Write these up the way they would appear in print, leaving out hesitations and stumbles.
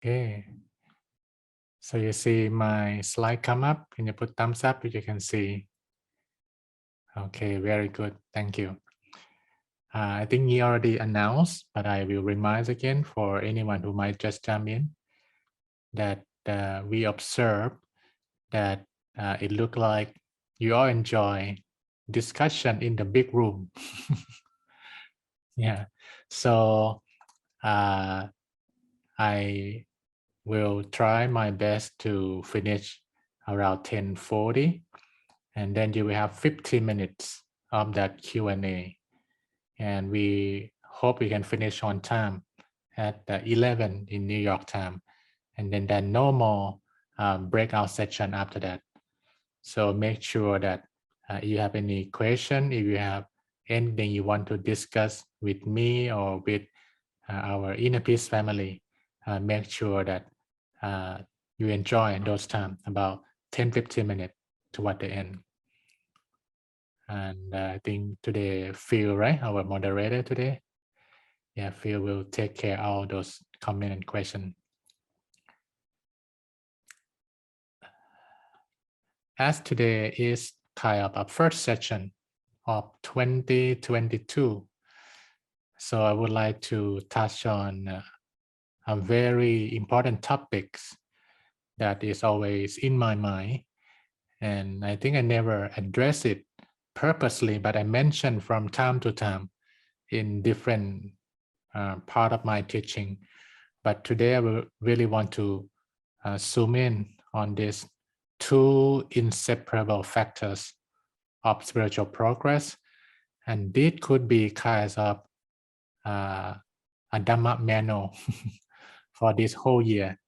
Okay. So you see my slide come up. Can you put thumbs up if you can see? Okay, very good. Thank you. I think he already announced, but I will remind again for anyone who might just jump in that we observe that it looked like you all enjoy discussion in the big room. Yeah. So I will try my best to finish around 10:40, and then you will have 15 minutes of that Q&A, and we hope we can finish on time at 11 in New York time, and then no more breakout session after that. So make sure that if you have any question, if you have anything you want to discuss with me or with our Inner Peace family, make sure that you enjoy those time, about 10-15 minutes toward the end. And I think today Phil, right, our moderator today, yeah, Phil will take care of all those comments and questions. As today is kind of a first session of 2022, so I would like to touch on a very important topics that is always in my mind, and I think I never address it purposely, but I mention from time to time in different part of my teaching. But today I will really want to zoom in on these two inseparable factors of spiritual progress, and this could be kind of a Dhamma manual for this whole year,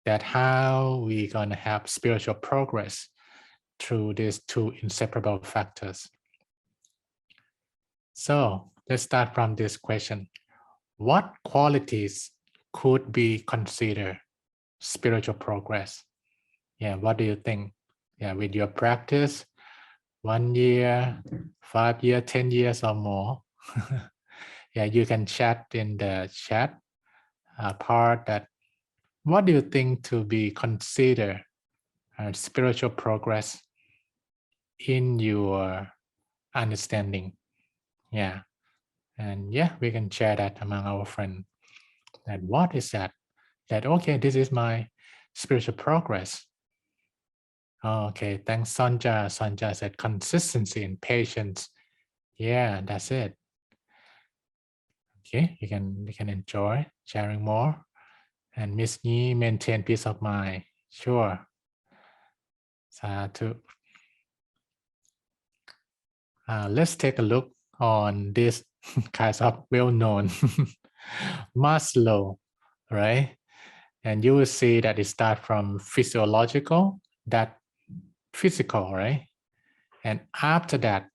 that how we gonna have spiritual progress through these two inseparable factors. So let's start from this question. What qualities could be considered spiritual progress? Yeah, what do you think? Yeah, with your practice, 1 year, 5 years, 10 years or more. Yeah, you can chat in the chat part that what do you think to be considered spiritual progress in your understanding? Yeah, and yeah, we can share that among our friends. That what is that? That okay, this is my spiritual progress. Okay, thanks Sonja. Sonja said consistency and patience. Yeah, that's it. Okay, you can enjoy sharing more. And Miss Yi, maintain peace of mind. Sure. Sadhu. Let's take a look on this kind of well-known Maslow, right? And you will see that it starts from physiological, that physical, right? And after that,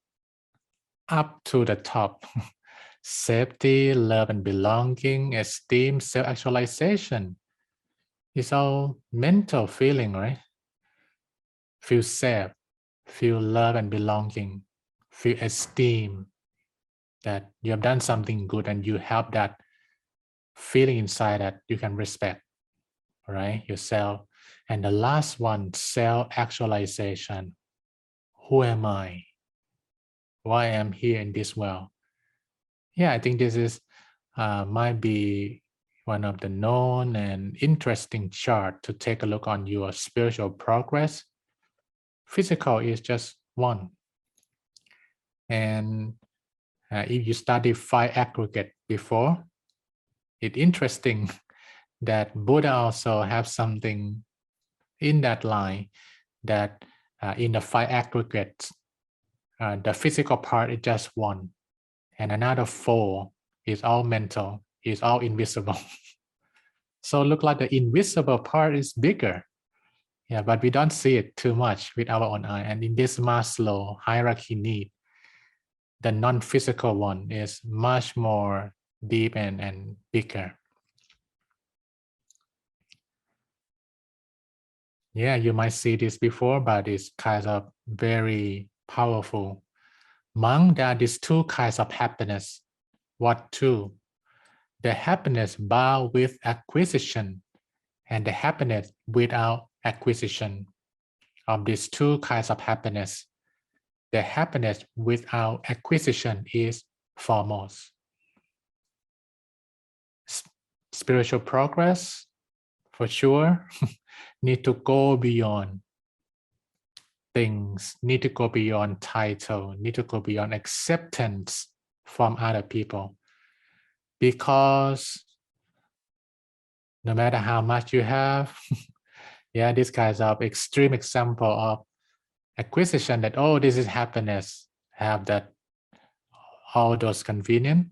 up to the top, safety, love and belonging, esteem, self-actualization. It's all mental feeling, right? Feel safe, feel love and belonging, feel esteem, that you have done something good and you have that feeling inside that you can respect, right? Yourself. And the last one, self-actualization. Who am I? Why am I here in this world? Yeah, I think this is might be one of the known and interesting chart to take a look on your spiritual progress. Physical is just one. And if you study 5 aggregate before, it's interesting that Buddha also have something in that line, that in the 5 aggregates, the physical part is just one, and another 4 is all mental, is all invisible. So look like the invisible part is bigger. Yeah, but we don't see it too much with our own eye. And in this Maslow hierarchy need, the non-physical one is much more deep and bigger. Yeah, you might see this before, but it's kind of very powerful. Among there are these 2 kinds of happiness. What 2? The happiness bound with acquisition and the happiness without acquisition. Of these two kinds of happiness, the happiness without acquisition is foremost. Spiritual progress, for sure, need to go beyond things, need to go beyond title, need to go beyond acceptance from other people. Because no matter how much you have, yeah, this kind of extreme example of acquisition that, oh, this is happiness, have that all those convenient,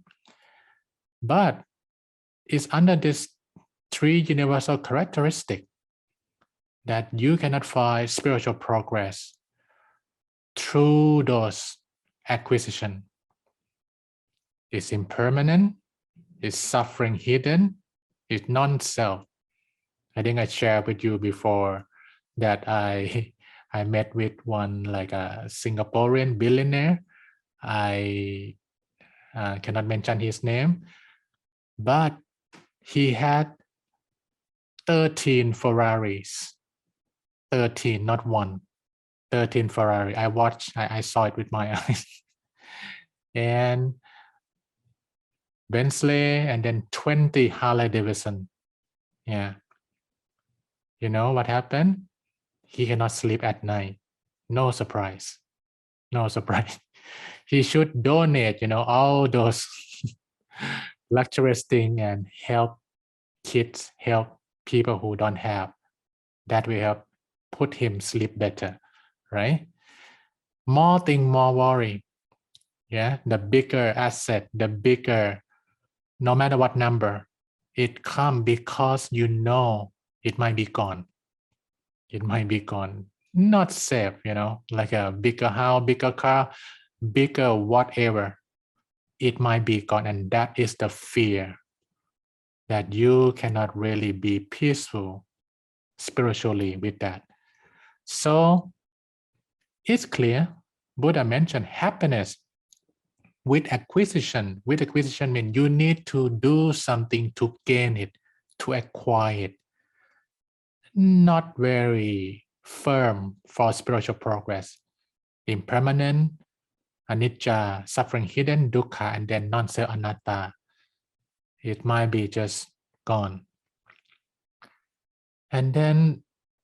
but it's under this three universal characteristics that you cannot find spiritual progress through those acquisition. It's impermanent, it's suffering hidden, it's non-self. I think I shared with you before that I met with one like a Singaporean billionaire. I cannot mention his name, but he had 13 Ferraris. 13, not one. 13 Ferrari. I saw it with my eyes. And Bentley, and then 20 Harley Davidson. Yeah. You know what happened? He cannot sleep at night. No surprise. No surprise. He should donate, all those luxurious things and help kids, help people who don't have. That will help put him sleep better, right? More thing, more worry. Yeah, the bigger asset, the bigger, no matter what number, it comes because you know it might be gone. It might be gone. Not safe, like a bigger house, bigger car, bigger whatever. It might be gone. And that is the fear that you cannot really be peaceful spiritually with that. So it's clear. Buddha mentioned happiness with acquisition. With acquisition means you need to do something to gain it, to acquire it. Not very firm for spiritual progress. Impermanent, Anijja, suffering hidden, Dukkha, and then non-self Anatta. It might be just gone. And then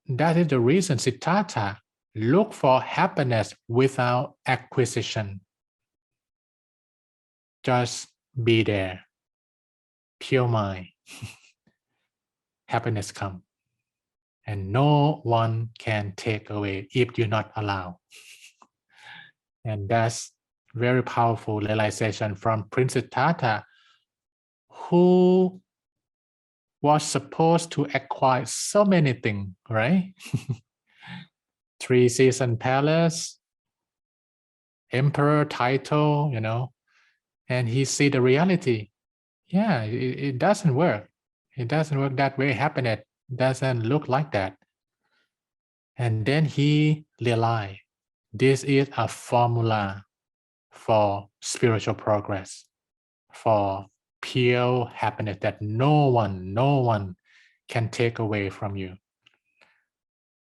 that is the reason Siddhartha look for happiness without acquisition. Just be there. Pure mind. Happiness come. And no one can take away if you not allow. And that's very powerful realization from Prince Siddhartha, who was supposed to acquire so many things, right? 3-season palace, emperor title, and he see the reality. Yeah, it doesn't work. It doesn't work that way. Happiness doesn't look like that. And then he realized this is a formula for spiritual progress, for pure happiness that no one can take away from you.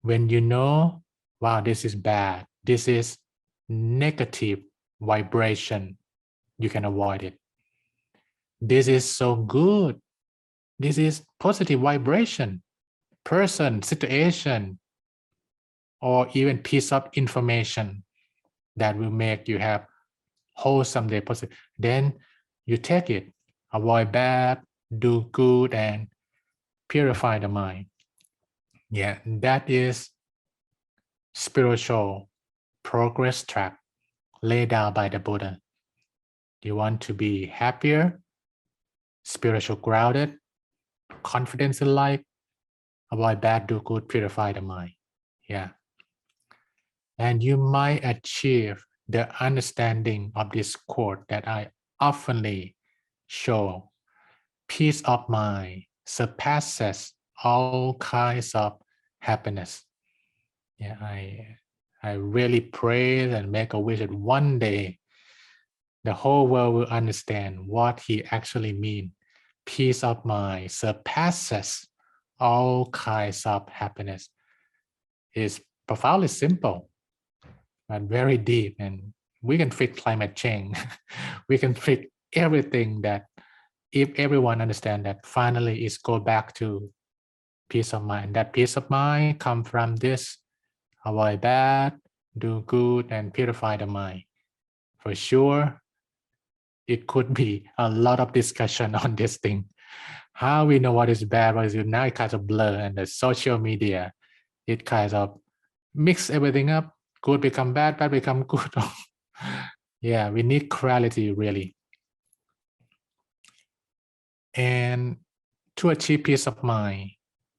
When you know, wow, this is bad, this is negative vibration, you can avoid it. This is so good, this is positive vibration, person, situation, or even piece of information that will make you have wholesome day positive. Then you take it, avoid bad, do good, and purify the mind. Yeah, that is spiritual progress track laid down by the Buddha. You want to be happier, spiritual grounded, confidence in life, avoid bad, do good, purify the mind. Yeah. And you might achieve the understanding of this quote that I oftenly show. Peace of mind surpasses all kinds of happiness. Yeah, I really pray and make a wish that one day the whole world will understand what he actually means. Peace of mind surpasses all kinds of happiness. It's profoundly simple, but very deep. And we can fix climate change. We can fix everything that if everyone understand that finally is go back to peace of mind. That peace of mind come from this: avoid bad, do good, and purify the mind. For sure, it could be a lot of discussion on this thing. How we know what is bad, what is good? Now it kind of blur, and the social media, it kind of mix everything up. Good become bad, bad become good. Yeah, we need clarity really. And to achieve peace of mind,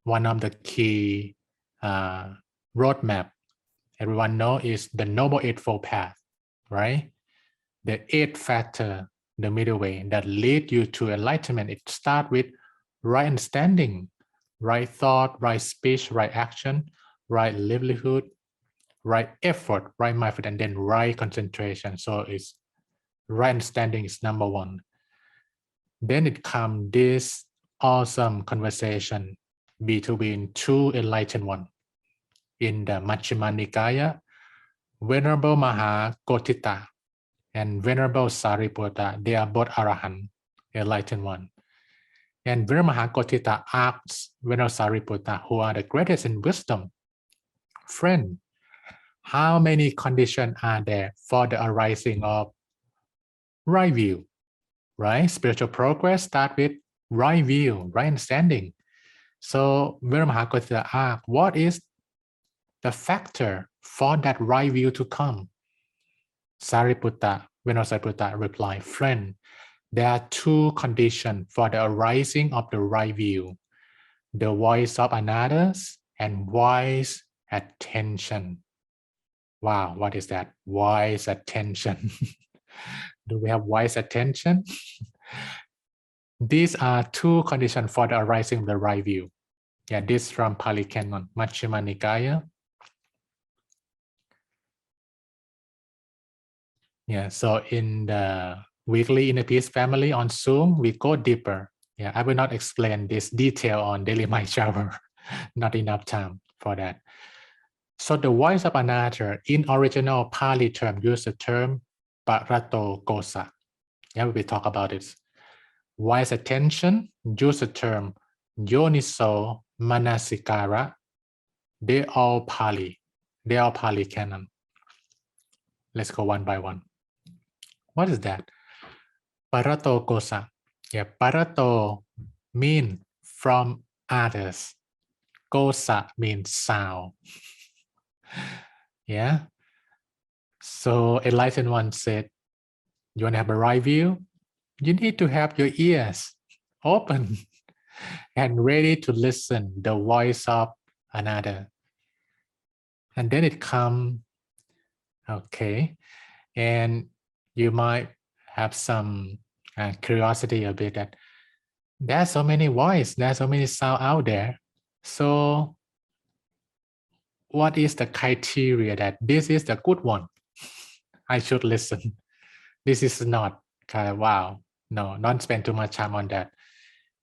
one of the key roadmap everyone know is the Noble Eightfold Path, right? The 8 factor, the middle way that lead you to enlightenment. It starts with right understanding, right thought, right speech, right action, right livelihood, right effort, right mindfulness, and then right concentration. So it's right understanding is number 1. Then it comes this awesome conversation between 2 enlightened ones. In the Majjhima Nikaya, Venerable Mahakotthita and Venerable Sariputta, they are both Arahant, enlightened one. And Venerable Mahakotthita asks Venerable Sariputta, who are the greatest in wisdom, friend, how many conditions are there for the arising of right view? Right? Spiritual progress start with right view, right understanding. So Venerable Mahakotthita asks, what is the factor for that right view to come? Sariputta, Venerable Sariputta replied, friend, there are 2 conditions for the arising of the right view: the voice of Anatta and wise attention. Wow, what is that? Wise attention. Do we have wise attention? These are 2 conditions for the arising of the right view. Yeah, this from Pali Canon, Majjhima Nikaya. Yeah, so in the weekly Inner Peace family on Zoom, we go deeper. Yeah, I will not explain this detail on Daily Mind Shower. Not enough time for that. So the voice of Anatta in original Pali term use the term Parato Kosa. Yeah, we will talk about it. Wise attention use the term Yoniso Manasikara. They all Pali. They are Pali canon. Let's go one by one. What is that? Parato Kosa. Yeah, Parato mean from others. Kosa means sound. Yeah. So enlightened one said, you want to have a right view? You need to have your ears open and ready to listen the voice of Anatta. And then it comes, okay, and you might have some curiosity a bit that there's so many voices, there's so many sound out there. So what is the criteria that this is the good one? I should listen. This is not kind of wow. No, not spend too much time on that.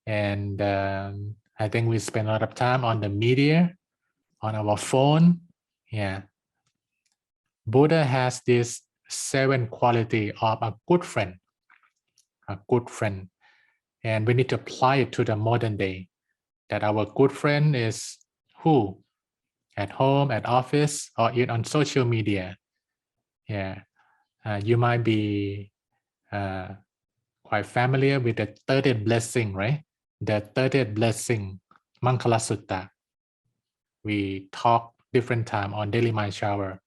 And I think we spend a lot of time on the media, on our phone. Yeah. Buddha has this 7 quality of a good friend. A good friend. And we need to apply it to the modern day. That our good friend is who? At home, at office, or even on social media. Yeah. You might be quite familiar with the 30th blessing, right? The 30th blessing, Mangala Sutta. We talk different time on Daily Mind Shower.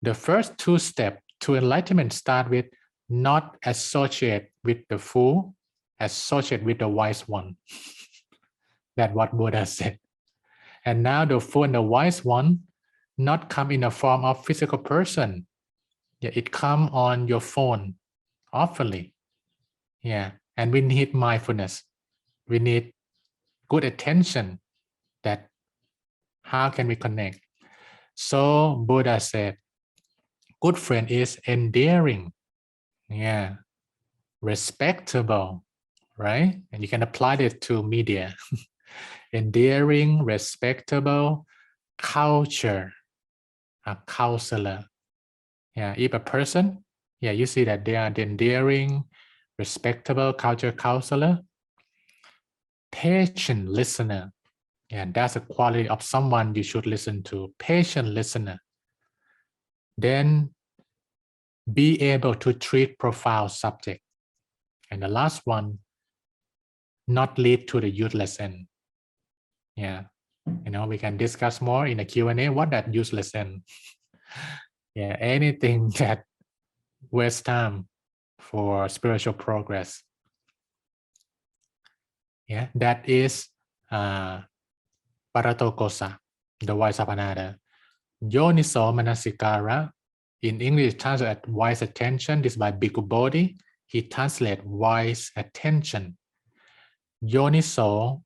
The first 2 steps to enlightenment start with not associate with the fool, associate with the wise one. That's what Buddha said. And now the fool and the wise one not come in the form of physical person. Yeah, it come on your phone oftenly. Yeah, and we need mindfulness. We need good attention. That how can we connect? So Buddha said, good friend is endearing, yeah, respectable, right? And you can apply it to media. endearing, respectable, culture, a counselor. Yeah, if a person, yeah, you see that they are the endearing, respectable culture counselor, patient listener. Yeah, that's a quality of someone you should listen to. Patient listener. Then be able to treat profound subject. And the last one, not lead to the useless end. Yeah, we can discuss more in the Q&A what that useless end. Yeah, anything that waste time for spiritual progress. Yeah, that is Paratokosa, the voice of Anatta. Yoniso Manasikara, in English translated wise attention. This by Bhikkhu Bodhi. He translates wise attention. Yoniso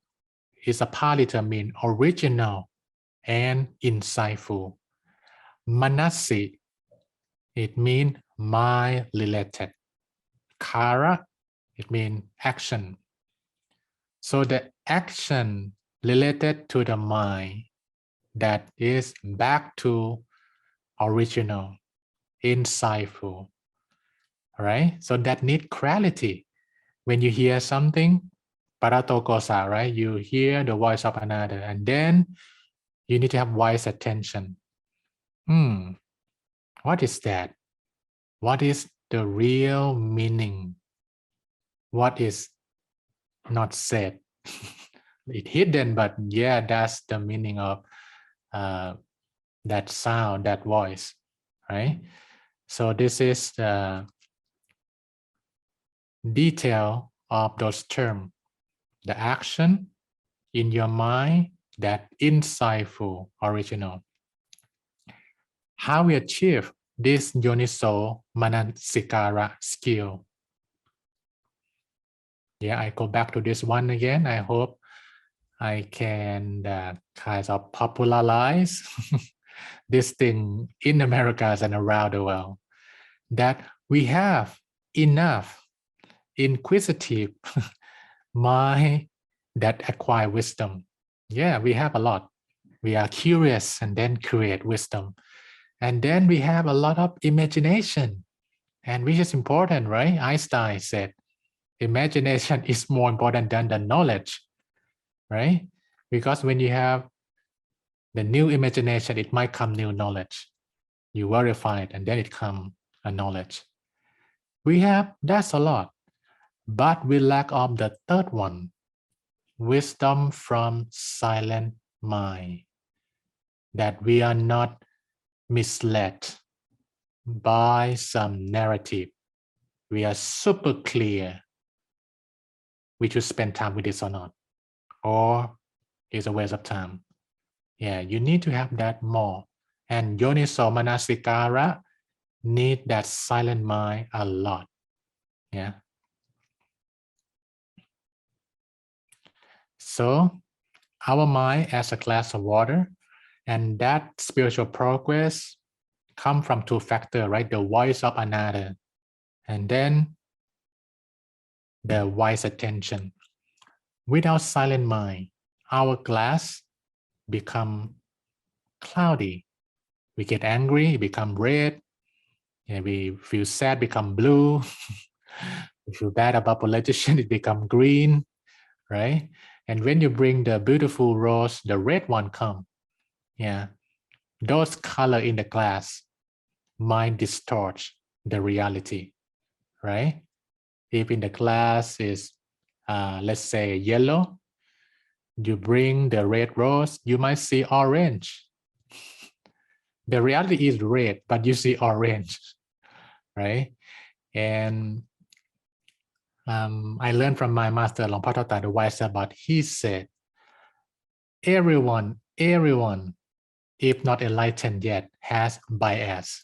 is a Pali term mean original and insightful. Manasi, it means mind related. Kara, it means action. So the action related to the mind that is back to original, insightful, right? So that need clarity. When you hear something, paratokosa, right? You hear the voice of another, and then you need to have wise attention. What is that? What is the real meaning? What is not said? It's hidden, but yeah, that's the meaning of that sound, that voice, right? So this is the detail of those terms. The action in your mind, that insightful, original. How we achieve this yoniso manasikara skill? Yeah, I go back to this one again. I hope I can kind of popularize this thing in Americas and around the world. That we have enough inquisitive mind that acquire wisdom. Yeah, we have a lot. We are curious and then create wisdom. And then we have a lot of imagination, and which is important, right? Einstein said, imagination is more important than the knowledge, right? Because when you have the new imagination, it might come new knowledge. You verify it, and then it comes a knowledge. We have, that's a lot. But we lack of the third one, wisdom from silent mind. That we are not misled by some narrative. We are super clear. We should spend time with this or not, or it's a waste of time. Yeah, you need to have that more. And yoniso manasikara need that silent mind a lot. Yeah. So our mind as a glass of water, and that spiritual progress come from two factors, right? The voice of Anatta, and then the wise attention. Without silent mind, our glass become cloudy. We get angry, become red. Yeah, we feel sad, become blue. We feel bad about politician, it become green, right? And when you bring the beautiful rose, the red one come. Yeah, those color in the glass might distort the reality, right? If in the glass is, let's say, yellow, you bring the red rose, you might see orange. The reality is red, but you see orange, right? And I learned from my master, Luang Por Thata, the wise about, he said, everyone, if not enlightened yet, has bias,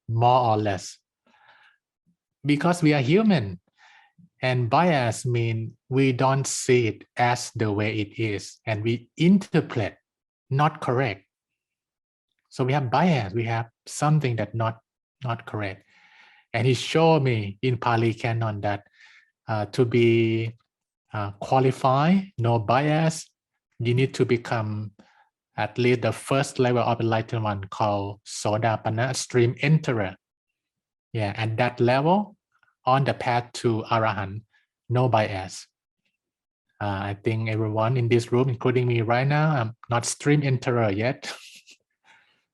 more or less. Because we are human, and bias means we don't see it as the way it is, and we interpret not correct. So we have bias, we have something that not correct. And he showed me in Pali Canon that to be qualified, no bias, you need to become at least the first level of enlightenment called Sodapanna, stream enterer. Yeah, at that level, on the path to Arahant, no bias. I think everyone in this room, including me right now, I'm not stream enterer yet.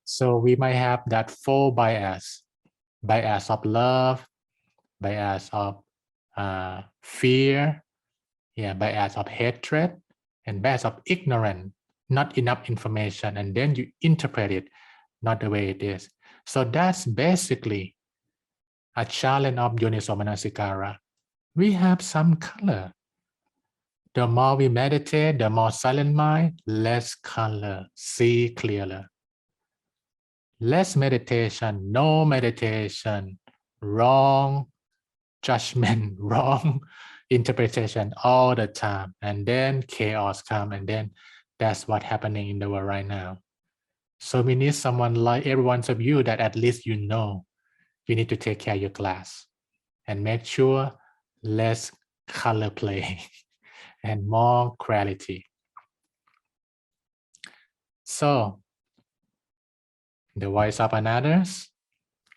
So we might have that full bias of love, bias of fear, yeah, bias of hatred, and bias of ignorance, not enough information, and then you interpret it not the way it is. So that's basically a challenge of Yoniso Manasikara. We have some color. The more we meditate, the more silent mind, less color, see clearer. Less meditation, no meditation, wrong judgment, wrong interpretation all the time. And then chaos come, and then that's what's happening in the world right now. So we need someone like every one of you that at least you know you need to take care of your class and make sure less color play and more clarity. So the voice of another's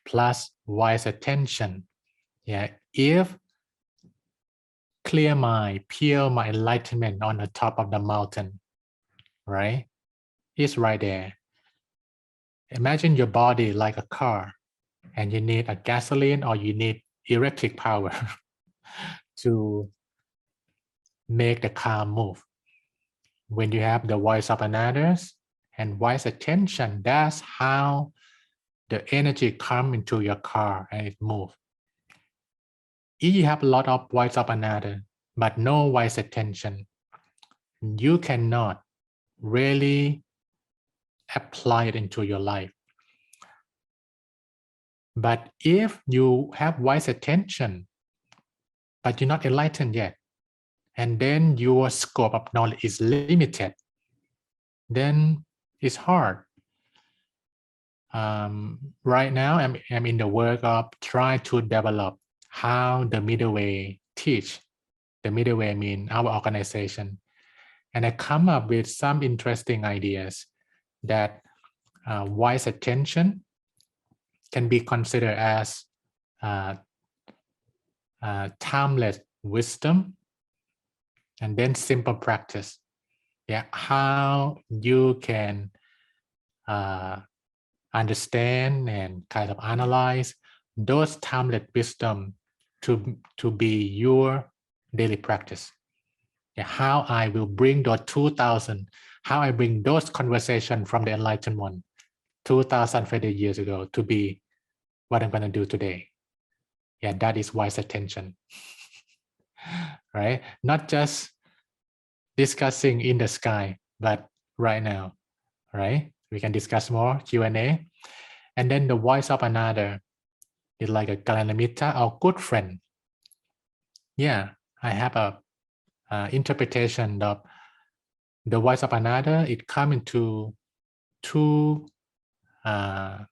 plus wise attention. Yeah, if clear mind, pure mind, enlightenment on the top of the mountain, right? It's right there. Imagine your body like a car, and you need a gasoline or you need electric power to make the car move. When you have the voice of another's and wise attention, that's how the energy come into your car and it moves. If you have a lot of voice of another, but no wise attention, you cannot really apply it into your life. But if you have wise attention, but you're not enlightened yet, and then your scope of knowledge is limited, then it's hard. Right now, I'm in the work of trying to develop how the middle way teach. The middle way mean our organization. And I come up with some interesting ideas that wise attention can be considered as timeless wisdom, and then simple practice. Yeah, how you can understand and kind of analyze those timeless wisdom to be your daily practice. Yeah, how I will bring those 2000, how I bring those conversations from the enlightened one 2050 years ago to be what I'm going to do today. Yeah, that is wise attention. Right? Not just discussing in the sky, but right now, right? We can discuss more Q&A. And then the voice of another is like a kalanamitta or good friend. Yeah, I have a interpretation of the voice of another. It comes into two like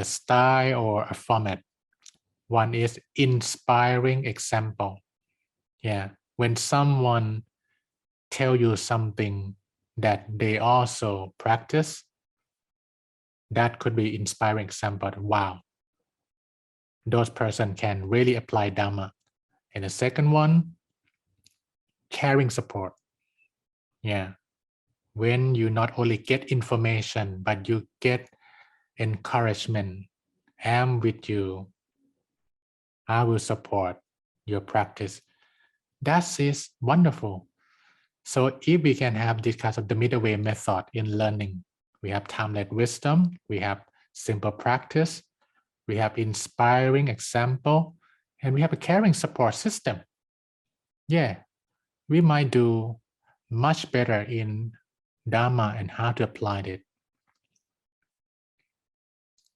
a style or a format. One is inspiring example. Yeah, when someone tell you something that they also practice, that could be inspiring example. Wow, those person can really apply Dhamma. And the second one, caring support. Yeah, when you not only get information, but you get encouragement. I'm with you. I will support your practice. That is wonderful. So if we can have this kind of the middle way method in learning, we have timeless wisdom, we have simple practice, we have inspiring example, and we have a caring support system. Yeah, we might do much better in Dhamma and how to apply it.